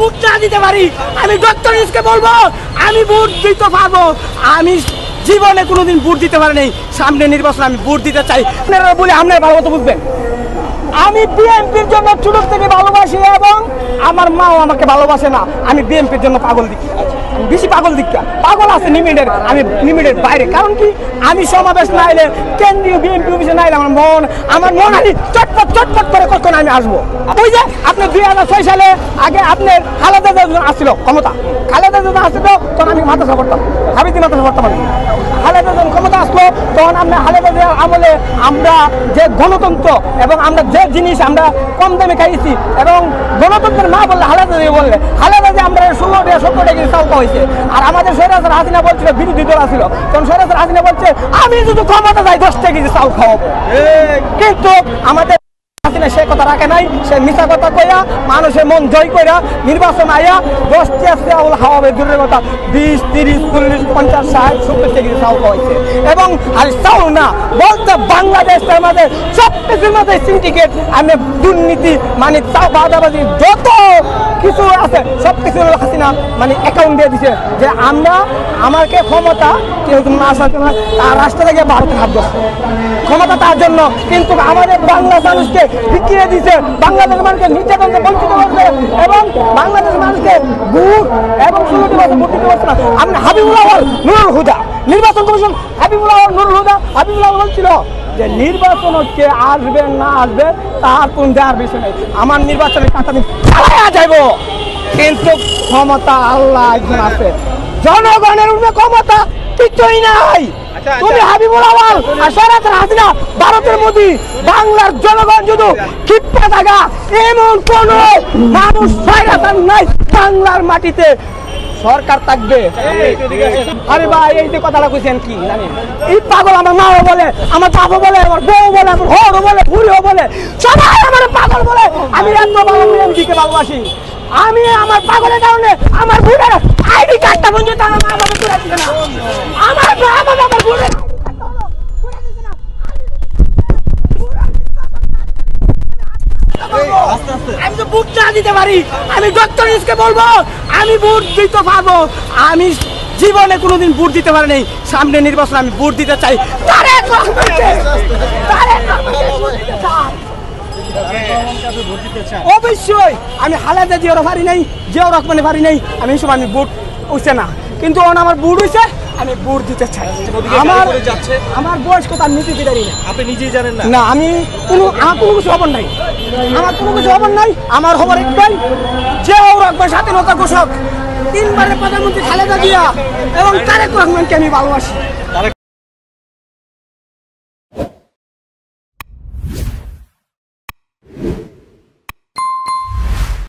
Vote না দিতে পারি, আমি ডক্টর ইউনূসকে বলবো আমি ভোট দিতে পারবো। আমি জীবনে কোনোদিন ভোট দিতে পারি নাই, সামনে নির্বাচন আমি ভোট দিতে চাই। আপনারা বলে আপনারা ভালো মতো বুঝবেন, আমি বিএনপির জন্য ছোট থেকে ভালোবাসি এবং আমার মাও আমাকে ভালোবাসে না। আমি বিএনপির জন্য পাগল দিক, আমি বেশি পাগল দিক, পাগল আছে লিমিটেড, আমি লিমিটেড বাইরে। কারণ কি, আমি সমাবেশ না এলে, কেন্দ্রীয় বিএনপি অফিসে না এলে আমার মন আমি চটপট চটপট করে কখন আমি আসবো। ওই যে আপনি 2006 সালে আগে আপনার খালেদা জিয়া আসছিল ক্ষমতা, খালেদা জিয়া আসছিল তখন আমি মাদ্রাসা পড়তাম, হাবিতি মাদ্রাসা পড়তাম। খালেদা জিয়া ক্ষমতা আসলো তখন আমরা খালেদা জিয়ার আমলে আমরা যে গণতন্ত্র এবং আমরা যে জিনিস আমরা কম দামে খাইছি এবং গণতন্ত্রের না বললে খালেদা জিয়া বললে, খালেদা জিয়া আমরা 16 টাকা 17 টাকা চাল হয়েছে। আর আমাদের সৈরাসের হাসিনা বলছিল, বিরোধী দল আসছিল তখন সৈরাসের হাসিনা বলছে আমি যদি ক্ষমতা যাই 10 টাকা চাল খাওয়াবো। কিন্তু আমাদের হাসিনা সে কথা রাখে নাই, সে মিছা কথা কইয়া মানুষের মন জয় কইরা নির্বাচন আইয়া 10 টাকা চাউল খাওয়াবে দূরের কথা, 20, 30, 40, 50, 60, 70 টাকা চাউল খাওয়াইছে। এবং আর চাউল না বলতে বাংলাদেশের মধ্যে সব কিছুর মধ্যে সিন্ডিকেট, আমি দুর্নীতি মানে চাঁদাবাজি যত কিছু আছে সব কিছু হাসিনা মানে অ্যাকাউন্ট দিয়ে দিছে যে আমরা আমাকে ক্ষমতা কেউ না আসার জন্য তার রাষ্ট্র থেকে ভারতের হাত ধরছে ক্ষমতা তার জন্য। কিন্তু আমাদের বাংলা মানুষকে বিক্রিয়ে দিচ্ছে, বাংলাদেশের মানুষকে নির্যাতন বঞ্চিত করছে এবং বাংলাদেশের মানুষকে ভোট এবং 16টি বছর ভোট দিতে পারছে না। আপনি হাবিবুল আওয়াল নুরুল হুদা নির্বাচন কমিশন, হাবিবুল আওয়াল নুরুল হুদা, হাবিবুল আওয়াল বলছিল যে নির্বাচন কে আসবে না আসবে তার কোন দেওয়ার বিষয় নেই, আমার নির্বাচনের কাছে আমি চালাইয়া যাইব। কিন্তু ক্ষমতা আল্লাহ একজন আছে, জনগণের উপরে ক্ষমতা কিছুই নাই। তুমি হাবিবুল আওয়াল আর সৈরাসের হাসিনা ভারতের মোদি, বাংলার জনগণ যদি ক্ষিপ্ত থাকা এমন কোন মানুষ সৈরাসের নাই বাংলার মাটিতে সরকার থাকবে। আরে ভাই এই যে কথাটা কইছেন কি জানেন, এই পাগল আমার মাও বলে, আমার বাবা বলে, আমার বউ বলে, আমার হরও বলে, বুড়িও বলে, সবাই আমার পাগল বলে। আমি এত ভালো বিএনপিকে ভালোবাসি, আমি আমার পাগলের কারণে আমার বুড়ের আইডি কার্ডটা পর্যন্ত আমার মা বাবা করে দিচ্ছে না, আমার মা বাবা আমার বুড়ের আমি তো ভোট না দিতে পারি, আমি ডক্টর ইউনূসকে বলবো আমি ভোট দিতে পারবো। আমি জীবনে কোনোদিন ভোট দিতে পারি নাই, সামনে নির্বাচন আমি ভোট দিতে চাই। অবশ্যই আমি খালেদা জিয়ারও পারি নাই, জিয়াউর রহমানের পারি নাই, আমি এইসব আমি ভোট হইছে না, কিন্তু আমার ভোট হইছে, আমি ভোট দিতে চাই। আমার বয়স কথা আমি নিজে দিতে না, আপনি নিজেই জানেন না? না আমি আমার কোনো কিছু খবর নাই, আমার কোনো কিছু খবর নাই। আমার খবর একটাই, জিয়াউর রহমান স্বাধীনতা ঘোষক, 3বারের প্রধানমন্ত্রী খালেদা জিয়া এবং তারেক রহমানকে আমি ভালোবাসি।